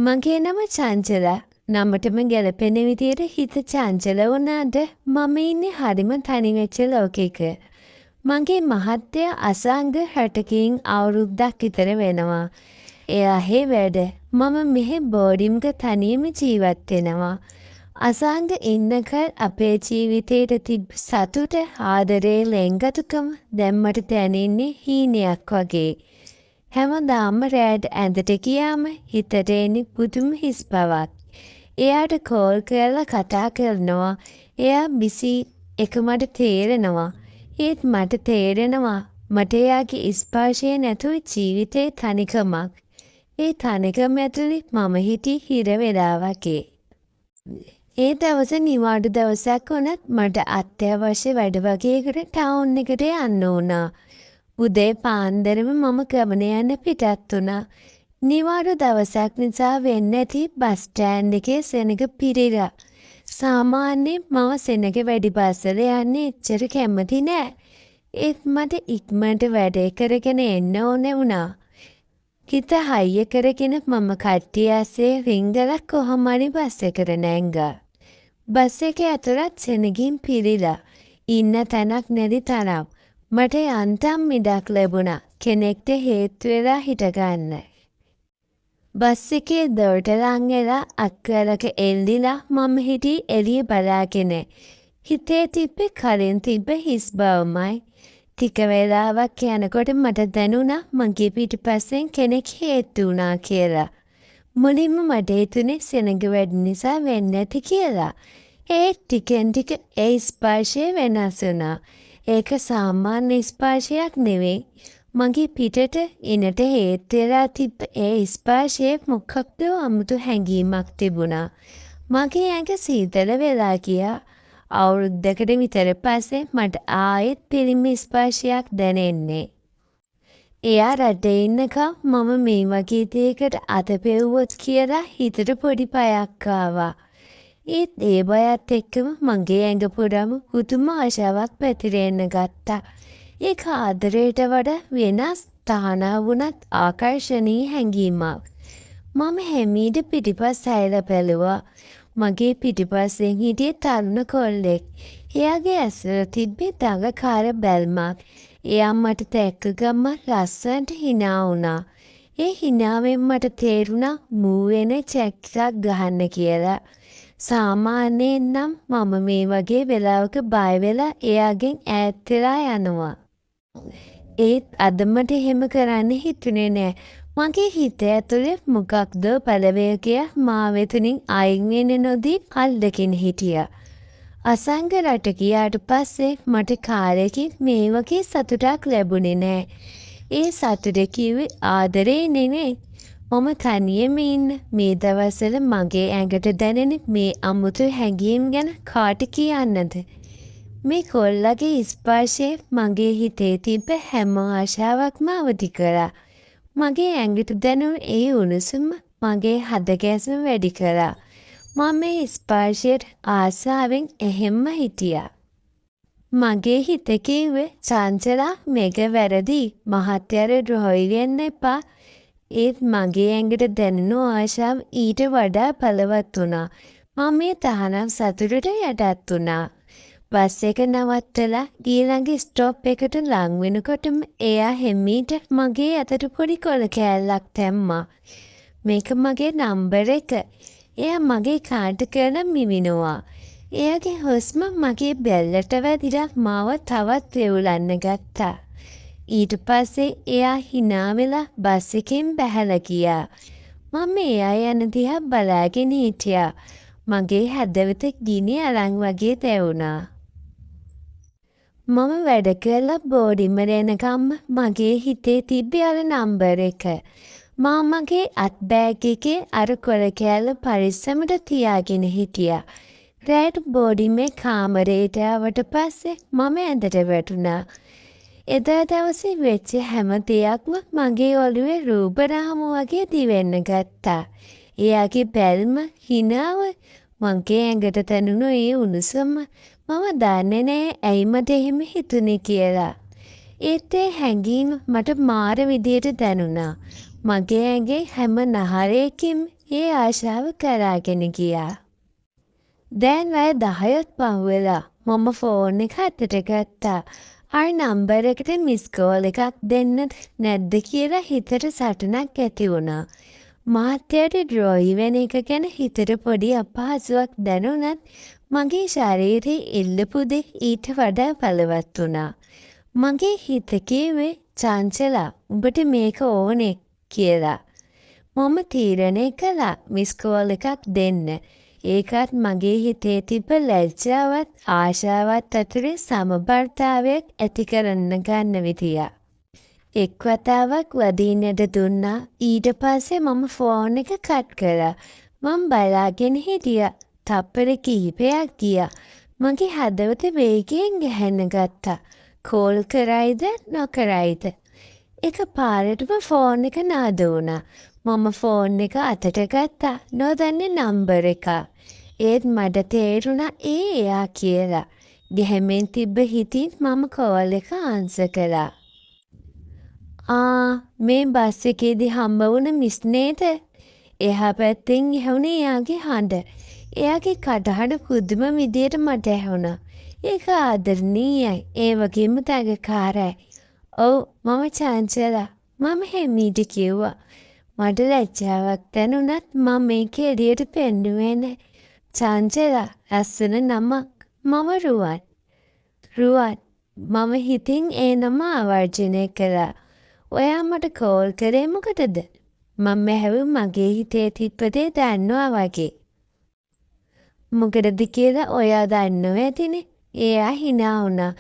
මගේ නම චංචල. නමටම ගැලපෙන විදියට හිත චංචල වුණාට මම ඉන්නේ හරිම තනි වෙච්ච ලෝකෙක. මගේ මහත්තයා අසංග 60කින් අවුරුද්දක් විතර වෙනවා. එයා වැඩ. මම මෙහෙ බෝඩිම්ක තනියම ජීවත් වෙනවා. අසංග ඉන්නකල් අපේ ජීවිතේට තිබ්බ සතුට ආදරේ ලෙන්ගතුකම දැන් මට දැනෙන්නේ හීනයක් වගේ. හැමදාම රෑට ඇඳට ගියාම හිතට එන්නේ පුදුම හිස් බවක්. එයාට කෝල් කරලා කතා කරනවා. එයා බිසි එක මට තේරෙනවා. ඒත් මට තේරෙනවා මට එයාගේ ස්පර්ශය නැතුව ජීවිතේ තනිකමක්. ඒ තනිකම ඇතුලේ මම හිටි හිර වෙලා වගේ. ඒ දවස නිවාඩු දවසක් වුණත් මට අත්‍යවශ්‍ය වැඩ වගේකට ටවුන් එකට යන්න වුණා. උදේ පාන්දරම මම ගමන යන්න පිටත් වුණා. නිවාඩු දවසක් නිසා වෙන්නේ නැති බස් ස්ටෑන්ඩ් එකේ සෙනග පිරිලා. සාමාන්‍යයෙන් මම සෙනග වැඩි බස්වල යන්නේ එච්චර කැමති නෑ. ඒත් මට ඉක්මනට වැඩේ කරගෙන එන්න ඕනේ වුණා. හිත හයිය කරගෙන මම කට්ටිය ඇස්සේ රිංගලා කොහොම හරි බස් එකට නැංගා. බස් එකේ ඇතුළත් සෙනගින් පිරිලා. ඉන්න තැනක් නැති තරම්. මට යන්තම් මිඩක් ලැබුණා. කෙනෙක්ට හේතු වෙලා හිටගන්න. බස් එකේ දොරට ළඟ වෙලා අක්කලක එල්ලිලා මම හිටි එළිය බලාගෙන. හිතේ තිබ්බේ කලින් තිබ්බ හිස් බවමයි. ටික වේලාවක් යනකොට මට දැනුණා මගේ පිටිපස්සෙන් කෙනෙක් හේතු වුණා කියලා. මුලින්ම මට හිතුනේ සෙනඟ වැඩි නිසා වෙන්නේ නැති කියලා. ඒ ටිකෙන් ටික ඒ ස්පර්ශය වෙනස් වුණා. ඒක සාමාන්‍ය ස්පර්ශයක් නෙවෙයි. මගේ පිටට එනට හේතු වෙලා තිබ්බ ඒ ස්පර්ශයේ මොකක්ද අමුතු හැඟීමක් තිබුණා. මගේ ඇඟ සීතල වෙලා ගියා. අවුරුද්දකට විතර පස්සේ මට ආයෙත් පිළිම ස්පර්ශයක් දැනෙන්නේ. එයා රටේ ඉන්නකම් මම මේ වගේ දෙයකට අත පෙව්වොත් කියලා හිතට පොඩි බයක් ආවා. ඒත් ඒ බයත් එක්කම මගේ ඇඟ පුරාම පුදුම ආශාවක් පැතිරෙන්න ගත්තා. ඒක ආදරයට වඩා වෙනස් තහනා වුණත් ආකර්ෂණීය හැඟීමක්. මම හැමීට පිටිපස්ස හැරිලා බැලුවා. මගේ පිටිපස්සෙන් හිටියේ තරුණ කොල්ලෙක්. එයාගේ ඇස්වල තිබ්බේ දඟකාර බැල්මක්. එයා මට දැක්ක ගම ලස්සනට hina වුණා. ඒ hinaවෙන් මට තේරුණා මූ වෙන චැක්කක් ගහන්න කියලා. සාමාන්‍යයෙන් නම් මම මේ වගේ වෙලාවක බය වෙලා එයාගෙන් ඈත් වෙලා යනවා. ඒත් අද මට එහෙම කරන්න හිතුනේ නෑ. මගේ හිත ඇතුලේ මොකක්ද පළවේගය මා වෙතින් අයින් වෙන්නේ නොදී අල්ලගෙන හිටියා. අසංග රට ගියාට පස්සේ මට කාලෙකින් මේ වගේ සතුටක් ලැබුණේ නෑ. ඒ සතුට කිව්වේ ආදරේ නෙමෙයි. මම තනියම ඉන්න මේ දවස්වල මගේ ඇඟට දැනෙන මේ අමුතු හැඟීම් ගැන කාට කියන්නද? මේ කොල්ලගේ ස්පර්ශය මගේ හිතේ තිබ්බ හැම ආශාවක්ම අවදි කරා. මගේ ඇඟට දැනුණු ඒ උණුසුම මගේ හදගැස්ම වැඩි කරා. මම මේ ස්පර්ශයට ආසාවෙන් එහෙම්ම හිටියා. මගේ හිත කිව්වේ චංචලා මේක වැරදි. මහත්යර ද්‍රෝහි වෙන්න එපා. ඒත් මගේ ඇඟට දැනුණු ආශාව ඊට වඩා බලවත් වුණා. මම මේ තහනම් සතුටට යටත් වුණා. බස් එක නවත්තලා ඊළඟ ස්ටොප් එකට ලං වෙනකොටම එයා හෙමීට මගේ අතට පොඩි කොළ කෑල්ලක් දැම්මා. මේක මගේ නම්බර් එක. එයා මගේ කාට කරලා මිමිනුවා. එයාගේ හුස්ම මගේ බෙල්ලට වැදිලා මාව තවත් වෙවුලන්න ගත්තා. ඊට පස්සේ එයා hina වෙලා බස් එකෙන් බැහැලා ගියා. මම එයා යන දිහා බලාගෙන හිටියා. මගේ හදවත ගිනි අරන් වගේ දැවුණා. මම වැඩ කරලා බෝඩිම එනකම් මගේ හිතේ තිබ්බේ අර නම්බර් එක. මගේ අත් බෑග් එකේ අර කොළ කෑල්ල පරිස්සමට තියාගෙන හිටියා. රෑට බෝඩිමේ කාමරේට ආවට පස්සේ මම ඇඳට වැටුණා. එදා දවසේ වෙච්ච හැම දෙයක්ම මගේ ඔළුවේ රූප රාමු වගේ දිවෙන්න ගත්තා. එයාගේ බැල්ම හිනාව මගේ ඇඟට දැනුණු ඒ උණුසුම මම දන්නේ නෑ ඇයි මට එහෙම හිතුනේ කියලා. ඒත් ඒ හැඟීම මට මාර විදියට දැනුණා. මගේ ඇඟේ හැම නහරයකින් ඒ ආශාව කරාගෙන ගියා. දැන් වැය 10ත් පහුවෙලා මම ෆෝන් එක අතට ගත්තා. අර නම්බර් එකට මිස් කෝල් එකක් දෙන්න නැද්ද කියලා හිතට සටනක් ඇති වුණා. මහත්තයාට ඩ්‍රොයි වෙන එක ගැන හිතට පොඩි අපහසුවක් දැනුණත් මගේ ශරීරයේ ඉල්ලපු දේ ඊට වඩා බලවත් වුණා. මගේ හිත කිව්වේ චංචලා උඹට මේක ඕනේ කියලා. මම තීරණය කළා මිස් කෝල් එකක් දෙන්න. ඒකත් මගේ හිතේ තිබ්බ ලැජ්ජාවත් ආශාවත් අතරේ සමබරතාවයක් ඇති කරන්න ගන්න විදිය. එක් වතාවක් වදින්නට දුන්නා. ඊට පස්සේ මම ෆෝන් එක කට් කළා. මම බලාගෙන හිටියා. තප්පර කිහිපයක් ගියා. මගේ හදවත වේගයෙන් ගැහෙන්න ගත්තා. කෝල් කරයිද නොකරයිද? එක පාරටම ෆෝන් එක නාද වුණා. මම ෆෝන් එක අතට ගත්තා. නොදන්නේ නම්බර එක. ඒත් මට තේරුණා එයා කියලා. ගැහෙමින් තිබ්බ හිතින් මම කෝල් එක ආන්සර් කළා. මේ බස් එකේදී හම්බ වුණ මිස් නේද? එහා පැත්තෙන් ඇහුණේ එයාගේ හඬ. එයාගේ කටහඬ පුදුම විදියට මට ඇහුණා. ඒක ආදරණීයයි. ඒ වගේම තරකාරයි. ඔව් මම චංචලා. මම හෙමීට කිව්වා. මට ලැජ්ජාවක් දැනුණත් මම මේක එළියට පෙන්නුවේ නෑ. චංචලා ලස්සන නමක්. මම රුවන්. රුවන්. මම හිතින් ඒ නම ආවර්ජනය කළා. ඔයා මට කෝල් කරේ මොකටද? මම ඇහුවේ මගේ හිතේ තිබ්බ දේ දන්නවා වගේ. මොකටද කියලා ඔයා දන්නව ඇතිනේ. එයා hina වුණා.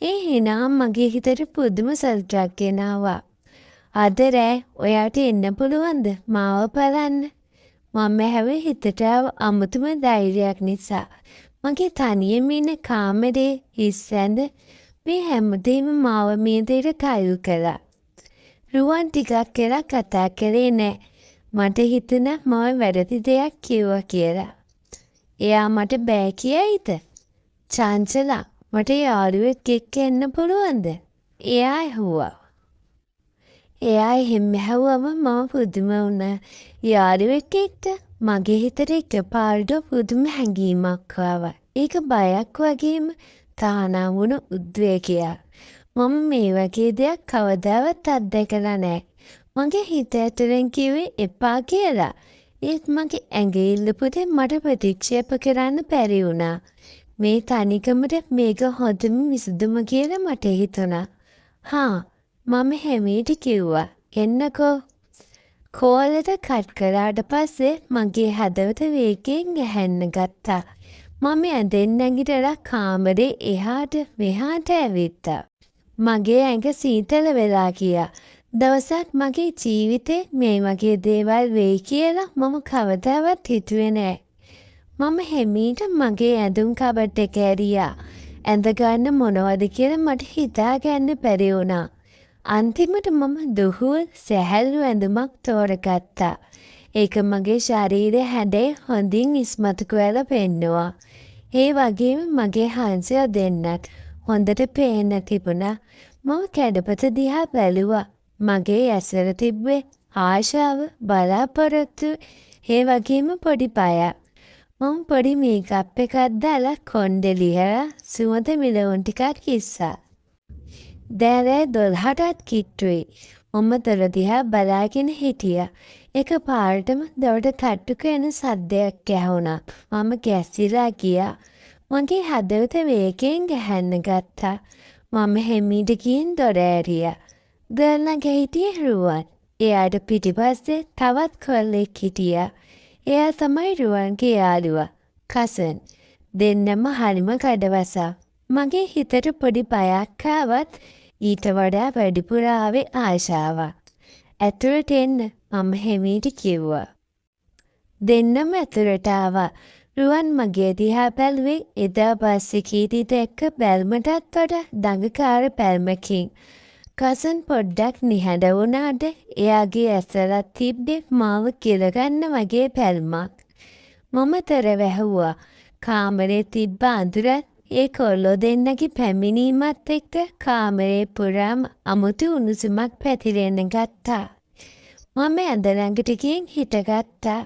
ඒ hina මගේ හිතට පුදුම සතුටක් ගෙනාවා. අද රෑ ඔයාට එන්න පුළුවන්ද මාව බලන්න? මම ඇහුවේ හිතට අමුතුම ධෛර්යයක් නිසා. මගේ තනියම ඉන්න කාමරේ හිස්සැඳ මේ හැමදේම මාව මේ දෙයට කයු කළා. රුවන් ටිකක් කියලා කතා කරේ නෑ. මට හිතුණා මම වැරදි දෙයක් කිව්වා කියලා. එයා මට බෑ කියයිද? චංචලා මට යාළුවෙක් එක්ක එන්න පුළුවන්ද? එයා ඇහුවා. එයා එහෙම ඇහුවම මම පුදුම වුණා. යාළුවෙක් එක්ක මගේ හිතට එකපාරට පුදුම හැඟීමක් ආවා. ඒක බයක් වගේම තහනම් වුණු උද්වේගයක්. මම මේ වගේ දෙයක් කවදාවත් අත්දැකලා නැහැ. මගේ හිත ඇතුලෙන් කිව්වේ එපා කියලා. ඒත් මගේ ඇඟ ඉල්ලපු දේ මට ප්‍රතික්ෂේප කරන්න බැරි වුණා. මේ තනිකමට මේක හොඳම විසඳුම කියලා මට හිතුණා. මම හෙමීට කිව්වා. එන්නකෝ. කෝල් එක කට් කරාට පස්සේ මගේ හදවත වේගයෙන් ගැහෙන්න ගත්තා. මම ඇඳෙන් නැගිටලා කාමරේ එහාට මෙහාට ඇවිත්තා. මගේ ඇඟ සීතල වෙලා ගියා. දවසක් මගේ ජීවිතේ මේ වගේ දේවල් වෙයි කියලා මම කවදාවත් හිතුවේ නෑ. මම හෙමීට මගේ ඇඳුම් කබඩ් එක ඇරියා. ඇඳ ගන්න මොනවද කියලා මට හිතා ගන්න බැරි වුණා. අන්තිමට මම දුහුල් සැහැල්ලු ඇඳුමක් තෝරගත්තා. ඒක මගේ ශරීරය හැඩේ හොඳින් ඉස්මතු කරලා පෙන්නුවා. ඒ වගේම මගේ හංසය දෙන්නත් හොඳට පේන්න තිබුණා. මම කැඩපත දිහා බැලුවා. මගේ ඇසට තිබ්බේ ආශාව, බලාපොරොත්තු, ඒ වගේම පොඩි බයක්. මම පොඩි මේකප් එකක් දාලා කොණ්ඩේ ලිහලා සුවඳ විලවුන් ටිකක් ඉස්සා. දැරේ 12ටත් කිට්ටුයි. මම දොර දිහා බලාගෙන හිටියා. එක පාරටම දොරට තට්ටු කරන සද්දයක් ඇහුණා. මම ගැස්සිලා ගියා. මගේ හදවත වේගයෙන් ගැහෙන්න ගත්තා. මම හෙමීට ගිහින් දොර ඇරියා. දොර ළඟ හිටියේ රුවන්. එයාට පිටිපස්සේ තවත් කොල්ලෙක් හිටියා. එයා තමයි රුවන්ගේ යාළුවා. කසන්. දෙන්නම හරිම කඩවසා. මගේ හිතට පොඩි බයක් ආවත් ඊට වඩා වැඩිපුර ආවේ ආශාවක්. ඇතුළට එන්න මම හෙමීට කිව්වා. දෙන්නම ඇතුළට ආවා. රුවන් මගේ දිහා බැලුවේ එදා බස් එකේදී දැක්ක බැල්මටත් වඩා දඟකාර බැල්මකින්. කසන් පොඩ්ඩක් නිහඬ වුණාට එයාගේ ඇසලත් තිබ්බේ මාව කිරගන්න වගේ බැල්මක්. මම තර වැහුවා. කාමරේ තිබ්බ අඳුරත් ඒ කොල්ලෝ දෙන්නගේ පැමිණීමත් එක්ක කාමරේ පුරාම අමුතු උණුසුමක් පැතිරෙන්න ගත්තා. මම ඇඳ ළඟට ගිහින් හිටගත්තා.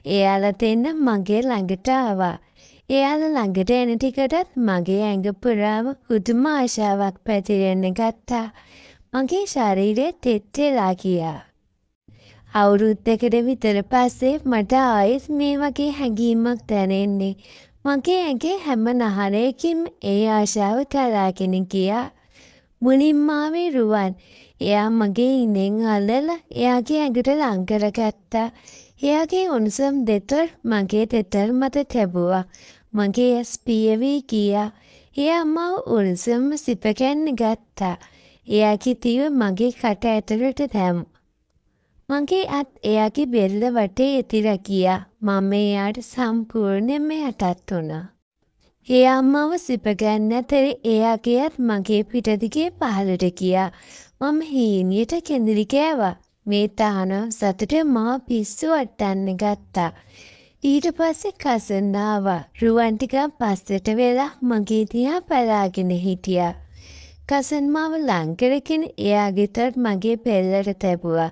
එයාලා දෙන්න මගේ ළඟට ආවා. එයාලා ළඟට එන ටිකටත් මගේ ඇඟ පුරාම පුදුම ආශාවක් පැතිරෙන්න ගත්තා. මගේ ශරීරය තෙත් වෙලා ගියා. අවුරුද්දකට විතර පස්සේ මට ආයෙත් මේ වගේ හැඟීමක් දැනෙන්නේ. මගේ ඇඟේ හැම නහරයකින්ම ඒ ආශාව කරාගෙන ගියා. මුලින්ම ආවේ රුවන්. එයා මගේ ඉනෙන් අල්ලලා එයාගේ ඇඟට ලං කරගත්තා. එයාගේ උණුසුම් දෙතොල් මගේ දෙතොල් මත තැබුවා. මගේ ඇස් පියවි ගියා. එයා මාව උණුසුම්ම සිපගන්න ගත්තා. එයාගේ දිව මගේ කට ඇතුළට දැම්මා. මගේ අත් එයාගේ බෙල්ල වටේ එතිර ගියා. මම එයාට සම්පූර්ණයෙන්ම යටත් වුණා. එයා මාව සිපගන්න ඇතර එයාගේ අත් මගේ පිට දිගේ පහළට ගියා. මම හීනියට කෙඳිරි ගෑවා. මේ තහනම් සතුට මා පිස්සු වට්ටන්න ගත්තා. ඊට පස්සේ කසන් ආවා. රුවන් ටිකක් පස්සට වෙලා මගේ දිහා බලාගෙන හිටියා. කසන් මාව ලං කරගෙන එයාගේ තොල් මගේ බෙල්ලට තැබුවා.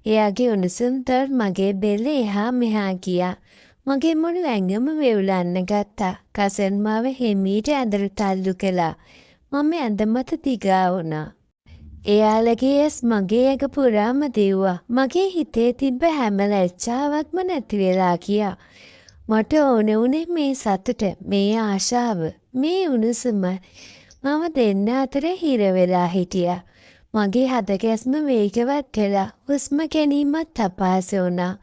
එයාගේ උණුසුම් තොල් මගේ බෙල්ල එහා මෙහා ගියා. මගේ මුළු ඇඟම වෙවුලන්න ගත්තා. කසන් මාව හිමීට ඇඳට තල්ලු කළා. මම ඇඳ මත දිගා වුණා. එයාලගේ ඇස් මගේ ඇඟ පුරාම දිව්වා. මගේ හිතේ තිබ්බ හැම ලැජ්ජාවක්ම නැති වෙලා ගියා. මට ඕන වුණේ මේ සතුට, මේ ආශාව, මේ උණුසුම. මම දෙන්න අතර හිර වෙලා හිටියා. මගේ හදකැස්ම වේගවත් වෙලා හුස්ම ගැනීමත් අපහසු වුණා.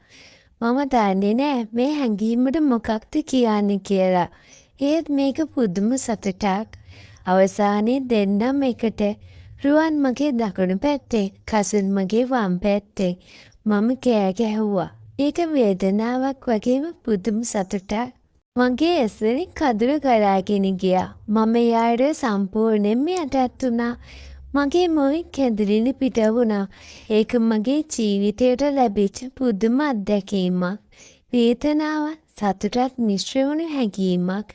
මම දන්නේ නෑ මේ හැඟීමට මොකක්ද කියන්නේ කියලා. ඒත් මේක පුදුම සතුටක්. අවසානයේ දෙන්නම එකට රුවන් මගේ දකුණු පැත්තේ, කසන් මගේ වම් පැත්තේ. මම කෑ ගැහුවා. ඒක වේදනාවක් වගේම පුදුම සතුටක්. මගේ ඇස්වලින් කඳුළු ගලාගෙන ගියා. මම එයාට සම්පූර්ණයෙන්ම යටත් වුණා. මගේ මොයි කැඳිරිලි පිට වුණා. ඒක මගේ ජීවිතයට ලැබිච්ච පුදුම අත්දැකීමක්. වේදනාවක් සතුටත් මිශ්‍ර වුණු හැඟීමක්.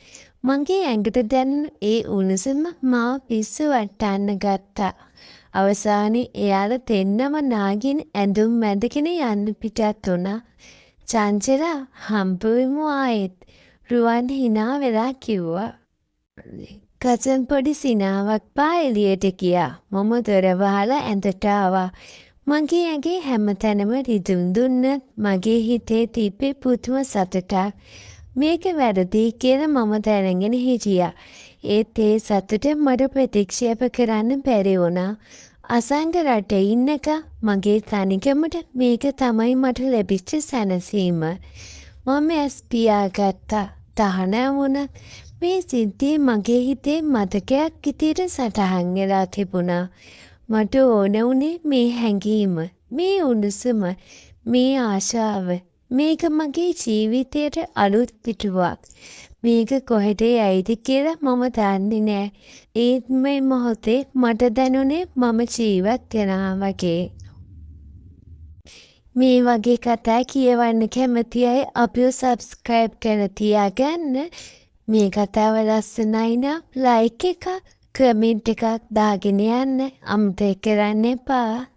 මගේ ඇඟට දැනුණු ඒ උණුසුම මාව පිස්සු වට්ටන්න ගත්තා. අවසානයේ එයාලා දෙන්නම නාගෙන ඇඳුම් මැදගෙන යන්න පිටත් වුණා. චංචලා හම්බුවෙමු ආයෙත්. රුවන් hina වෙලා කිව්වා. කසන් පොඩි සිනාවක් පා එළියට ගියා. මම දොර වහලා ඇඳට ආවා. මගේ ඇඟේ හැමතැනම රිදුම් දුන්නත් මගේ හිතේ තිබ්බේ පුදුම සතුටක්. මේක වැරදි කියලා මම දැනගෙන හිටියා. ඒත් ඒ සතුට මට ප්‍රතික්ෂේප කරන්න බැරි වුණා. අසංග රටේ ඉන්නක මගේ තනිකමට මේක තමයි මට ලැබිච්ච සැනසීම. මම ඇස් පියාගත්තා. තහනම් වුණත් මේ සිද්ධිය මගේ හිතේ මතකයක් විදියට සටහන් වෙලා තිබුණා. මට ඕන වුණේ මේ හැඟීම, මේ උණුසුම, මේ ආශාව. මේක මගේ ජීවිතයට අලුත් පිටුවක්. මේක කොහෙට යයිද කියලා මම දන්නේ නෑ. ඒත් මේ මොහොතේ මට දැනුනේ මම ජීවත් වෙනවා වගේ. මේ වගේ කතා කියවන්න කැමති අය අපිව සබ්ස්ක්‍රයිබ් කරලා තියාගන්න. මේ කතාව ලස්සනයි නම් ලයික් එකක්, කමෙන්ට් එකක් දාගෙන යන්න අමතක කරන්න එපා.